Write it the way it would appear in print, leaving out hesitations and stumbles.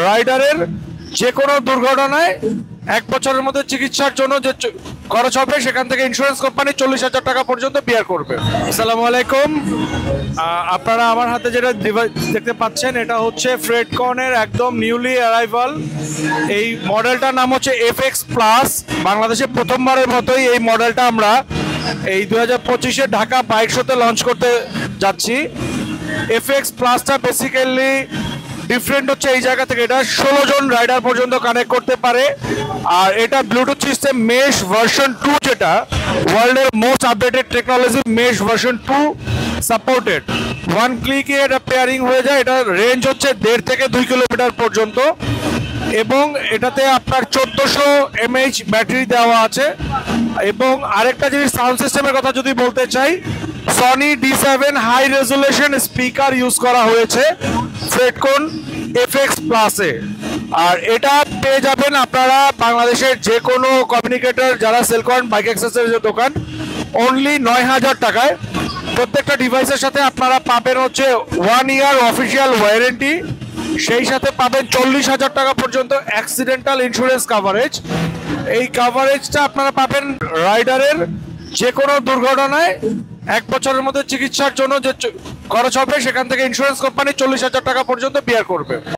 রাইডারের যে কোনো দুর্ঘটনায় 1 বছরের মধ্যে চিকিৎসার জন্য যে খরচ হবে সেখান থেকে ইন্স্যুরেন্স কোম্পানি 40,000 টাকা পর্যন্ত বিয়ার করবে। আসসালামু আলাইকুম। আপনারা আমার হাতে যেটা ডিভাইস দেখতে পাচ্ছেন এটা হচ্ছে ফ্রেডকনের একদম নিউলি অ্যারাইভাল। এই মডেলটার নাম হচ্ছে FX প্লাস। বাংলাদেশে প্রথমবারের মতোই এই মডেলটা আমরা এই 2025-এ ঢাকা বাইক শোতে লঞ্চ করতে যাচ্ছি। FX প্লাসটা বেসিক্যালি ডিফারেন্ট হচ্ছে এই জায়গা থেকে, এটা 16 জন রাইডার পর্যন্ত কানেক্ট করতে পারে। আর এটা ব্লুটুথ সিস্টেম মেশ ভার্সন 2, যেটা ওয়ার্ল্ডের most updated technology mesh version 2 supported. 1 ক্লিকে এটা পেয়ারিং হয়ে যায়। এটা রেঞ্জ হচ্ছে 1.5 থেকে 2 কিলোমিটার পর্যন্ত এবং এটাতে আপনার 1400 mAh ব্যাটারি দেওয়া আছে। এবং আরেকটা জিনিস, সাউন্ড সিস্টেমের কথা যদি বলতে চাই, Sony D7 high resolution speaker use করা হয়েছে ফ্রেডকন FX প্লাসে। আর এটা পেয়ে যাবেন আপনারা বাংলাদেশের যে কোনো কমিউনিকেটর যারা সেল করেন বাইক অ্যাক্সেসরিজের দোকান, অনলি 9,000 টাকায়। প্রত্যেকটা ডিভাইসের সাথে আপনারা পাবেন হচ্ছে 1 ইয়ার অফিসিয়াল ওয়ারেন্টি, সেই সাথে পাবেন 40,000 টাকা পর্যন্ত অ্যাক্সিডেন্টাল ইন্স্যুরেন্স কাভারেজ। এই কাভারেজটা আপনারা পাবেন রাইডারের যে কোনো দুর্ঘটনায় 1 বছরের মধ্যে চিকিৎসার জন্য যে খরচ হবে সেখান থেকে ইন্স্যুরেন্স কোম্পানি 40,000 টাকা পর্যন্ত বিয়ার করবে।